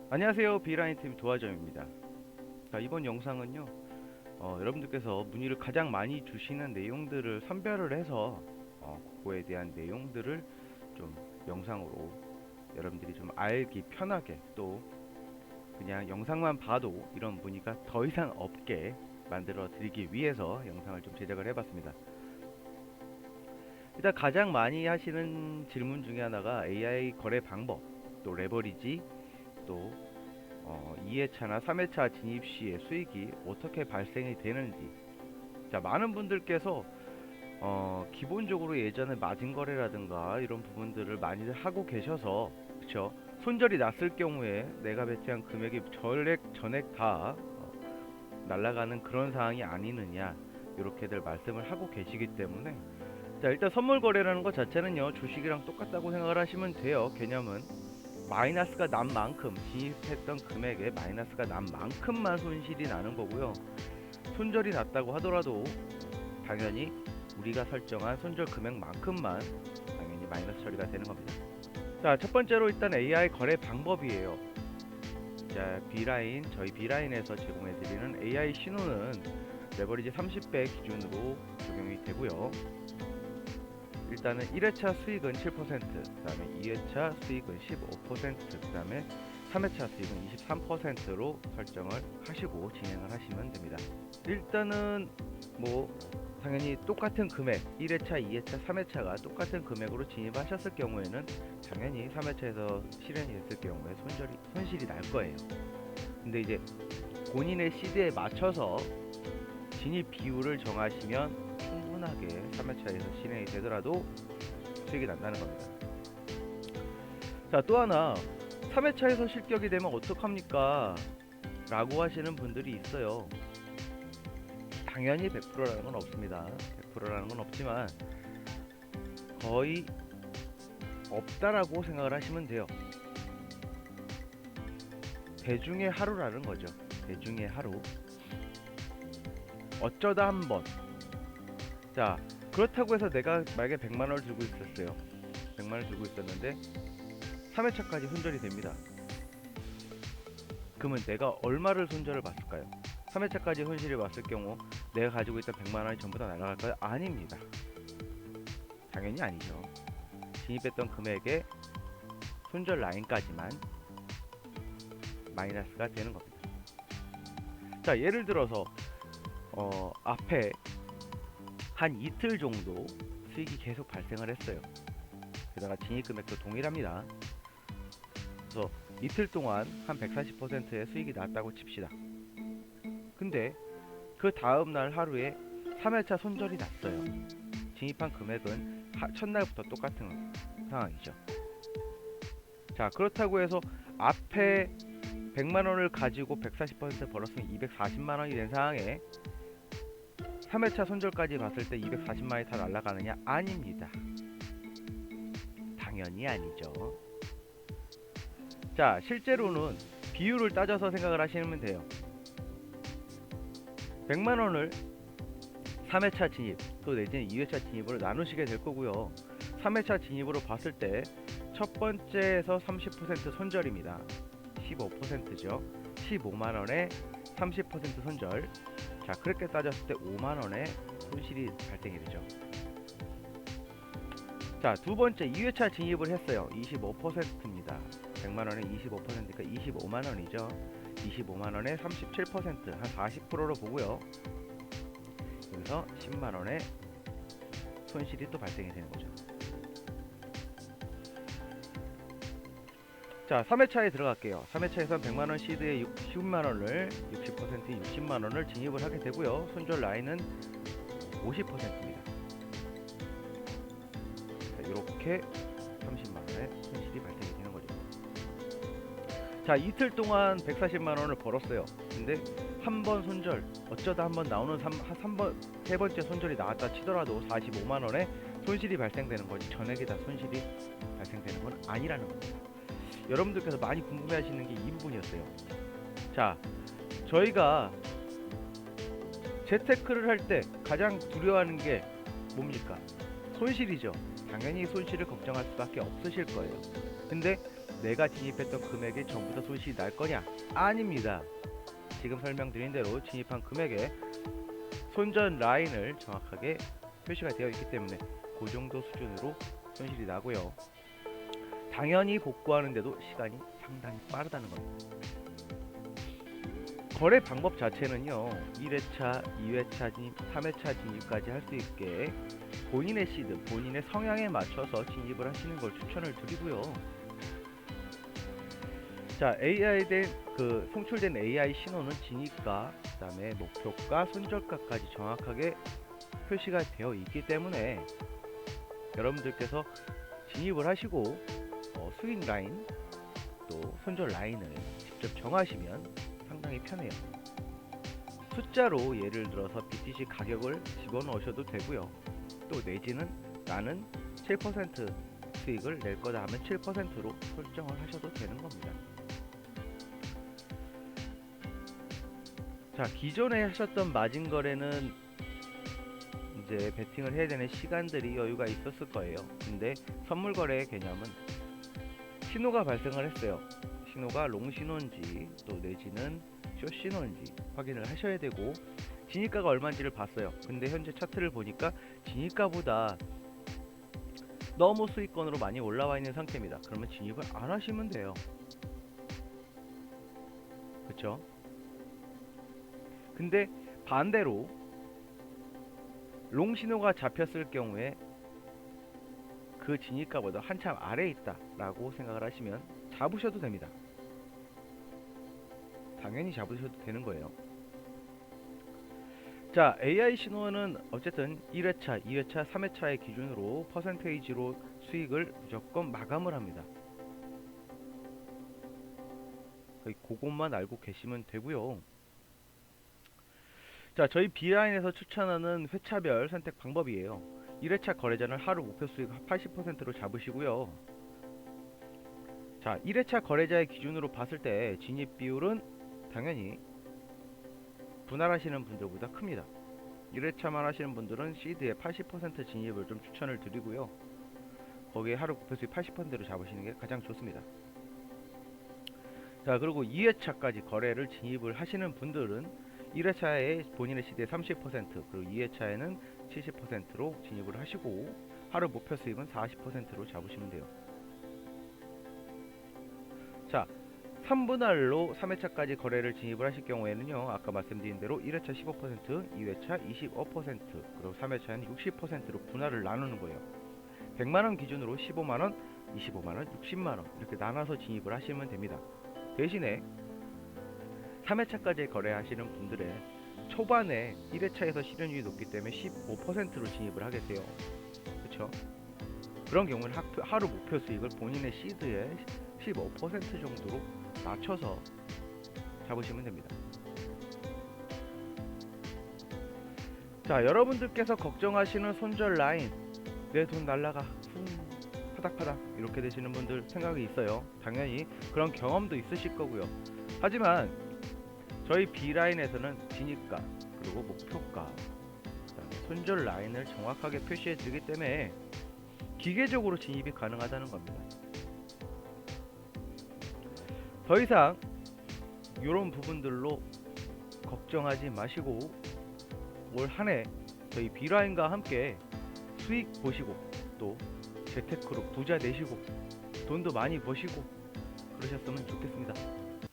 안녕하세요. 비라인팀 도화점입니다. 자, 이번 영상은요, 여러분들께서 문의를 가장 많이 주시는 내용들을 선별을 해서 그거에 대한 내용들을 좀 영상으로 여러분들이 좀 알기 편하게, 또 그냥 영상만 봐도 이런 문의가 더 이상 없게 만들어 드리기 위해서 영상을 좀 제작을 해봤습니다. 일단 가장 많이 하시는 질문 중에 하나가 AI 거래 방법, 또 레버리지, 또 2회차나 3회차 진입 시에 수익이 어떻게 발생이 되는지. 자, 많은 분들께서 기본적으로 예전에 마진 거래라든가 이런 부분들을 많이들 하고 계셔서, 그쵸? 손절이 났을 경우에 내가 배치한 금액이 전액 다 날아가는 그런 상황이 아니느냐, 이렇게들 말씀을 하고 계시기 때문에, 자, 일단 선물 거래라는 것 자체는요, 주식이랑 똑같다고 생각을 하시면 돼요. 개념은 마이너스가 난 만큼, 진입했던 금액에 마이너스가 난 만큼만 손실이 나는 거고요. 손절이 났다고 하더라도 당연히 우리가 설정한 손절 금액만큼만 당연히 마이너스 처리가 되는 겁니다. 자, 첫 번째로 일단 AI 거래 방법이에요. 자, 저희 B라인에서 제공해드리는 AI 신호는 레버리지 30배 기준으로 적용이 되고요. 일단은 1회차 수익은 7%, 그 다음에 2회차 수익은 15%, 그 다음에 3회차 수익은 23%로 설정을 하시고 진행을 하시면 됩니다. 일단은 뭐 당연히 똑같은 금액, 1회차, 2회차, 3회차가 똑같은 금액으로 진입하셨을 경우에는 당연히 3회차에서 실현이 됐을 경우에 손실이 날 거예요. 근데 이제 본인의 시드에 맞춰서 진입 비율을 정하시면 충분하게 3회차에서 실행이 되더라도 수익이 난다는 겁니다. 자, 또 하나, 3회차에서 실격이 되면 어떡합니까? 라고 하시는 분들이 있어요. 당연히 100%라는 건 없습니다. 100%라는 건 없지만 거의 없다라고 생각을 하시면 돼요. 대중의 하루라는 거죠. 대중의 하루. 어쩌다 한번. 자, 그렇다고 해서 내가 만약에 100만원을 들고 있었어요. 100만원을 들고 있었는데 3회차까지 손절이 됩니다. 그러면 내가 얼마를 손절을 받을까요? 3회차까지 손실이 왔을 경우 내가 가지고 있던 100만원이 전부 다 날아갈까요? 아닙니다. 당연히 아니죠. 진입했던 금액의 손절 라인까지만 마이너스가 되는 겁니다. 자, 예를 들어서 앞에 한 이틀 정도 수익이 계속 발생을 했어요. 게다가 진입 금액도 동일합니다. 그래서 이틀 동안 한 140%의 수익이 났다고 칩시다. 근데 그 다음날 하루에 3회차 손절이 났어요. 진입한 금액은 첫날부터 똑같은 상황이죠. 자, 그렇다고 해서 앞에 100만원을 가지고 140% 벌었으면 240만원이 된 상황에 3회차 손절까지 봤을 때 240만원이 다 날아가느냐? 아닙니다. 당연히 아니죠. 자, 실제로는 비율을 따져서 생각을 하시면 돼요. 100만원을 3회차 진입, 또 내지는 2회차 진입으로 나누시게 될 거고요. 3회차 진입으로 봤을 때 첫 번째에서 30% 손절입니다. 15%죠. 15만원에 30% 손절. 자, 그렇게 따졌을 때 5만원의 손실이 발생이 되죠. 자, 두 번째 2회차 진입을 했어요. 25%입니다. 100만원에 25%니까 25만원이죠. 25만원에 37%, 한 40%로 보고요. 여기서 10만원의 손실이 또 발생이 되는 거죠. 자, 3회차에 들어갈게요. 3회차에선 100만원 시드에 60만원을 60%인 60만원을 진입을 하게 되고요. 손절 라인은 50%입니다. 자, 이렇게 30만원의 손실이 발생이 되는 거죠. 자, 이틀 동안 140만원을 벌었어요. 근데 한 번 손절, 어쩌다 한 번 나오는 세 번째 손절이 나왔다 치더라도 45만원의 손실이 발생되는 거지, 전액이 다 손실이 발생되는 건 아니라는 겁니다. 여러분들께서 많이 궁금해하시는 게 이 부분이었어요. 자, 저희가 재테크를 할 때 가장 두려워하는 게 뭡니까? 손실이죠. 당연히 손실을 걱정할 수밖에 없으실 거예요. 근데 내가 진입했던 금액이 전부 다 손실이 날 거냐? 아닙니다. 지금 설명드린 대로 진입한 금액에 손절 라인을 정확하게 표시가 되어 있기 때문에 그 정도 수준으로 손실이 나고요. 당연히 복구하는데도 시간이 상당히 빠르다는 겁니다. 거래 방법 자체는요, 1회차, 2회차 진입, 3회차 진입까지 할 수 있게 본인의 시드, 본인의 성향에 맞춰서 진입을 하시는 걸 추천을 드리고요. 자, 송출된 AI 신호는 진입가, 그 다음에 목표가, 손절가까지 정확하게 표시가 되어 있기 때문에 여러분들께서 진입을 하시고 수익 라인 또 손절 라인을 직접 정하시면 상당히 편해요. 숫자로 예를 들어서 BTC 가격을 집어넣으셔도 되고요. 또 내지는 나는 7% 수익을 낼 거다 하면 7%로 설정을 하셔도 되는 겁니다. 자, 기존에 하셨던 마진 거래는 이제 베팅을 해야 되는 시간들이 여유가 있었을 거예요. 근데 선물 거래의 개념은 신호가 발생을 했어요. 신호가 롱 신호인지 또 내지는 숏 신호인지 확인을 하셔야 되고, 진입가가 얼마인지를 봤어요. 근데 현재 차트를 보니까 진입가보다 너무 수익권으로 많이 올라와 있는 상태입니다. 그러면 진입을 안 하시면 돼요. 그쵸? 근데 반대로 롱 신호가 잡혔을 경우에 그 진입가보다 한참 아래에 있다 라고 생각을 하시면 잡으셔도 됩니다. 당연히 잡으셔도 되는 거예요. 자, AI 신호는 어쨌든 1회차, 2회차, 3회차의 기준으로 퍼센테이지로 수익을 무조건 마감을 합니다. 그것만 알고 계시면 되고요. 자, 저희 B라인에서 추천하는 회차별 선택 방법이에요. 1회차 거래자는 하루 목표 수익 80%로 잡으시고요. 자, 1회차 거래자의 기준으로 봤을 때 진입 비율은 당연히 분할하시는 분들보다 큽니다. 1회차만 하시는 분들은 시드에 80% 진입을 좀 추천을 드리고요. 거기에 하루 목표 수익 80%로 잡으시는 게 가장 좋습니다. 자, 그리고 2회차까지 거래를 진입을 하시는 분들은 1회차에 본인의 시드의 30% 그리고 2회차에는 70%로 진입을 하시고 하루 목표 수익은 40%로 잡으시면 돼요. 자, 3분할로 3회차까지 거래를 진입을 하실 경우에는요, 아까 말씀드린 대로 1회차 15%, 2회차 25%, 그리고 3회차는 60%로 분할을 나누는 거예요. 100만원 기준으로 15만원, 25만원, 60만원 이렇게 나눠서 진입을 하시면 됩니다. 대신에 3회차까지 거래하시는 분들의 초반에 1회차에서 실현율이 높기 때문에 15%로 진입을 하게 돼요. 그쵸? 그런 경우는 하루 목표 수익을 본인의 시드의 15% 정도로 낮춰서 잡으시면 됩니다. 자, 여러분들께서 걱정하시는 손절 라인, 내 돈 날라가 파닥파닥 이렇게 되시는 분들 생각이 있어요. 당연히 그런 경험도 있으실 거고요. 하지만 저희 B라인에서는 진입가 그리고 목표가, 그다음에 손절 라인을 정확하게 표시해 주기 때문에 기계적으로 진입이 가능하다는 겁니다. 더 이상 이런 부분들로 걱정하지 마시고 올 한해 저희 B라인과 함께 수익 보시고 또 재테크로 부자 되시고 돈도 많이 버시고 그러셨으면 좋겠습니다.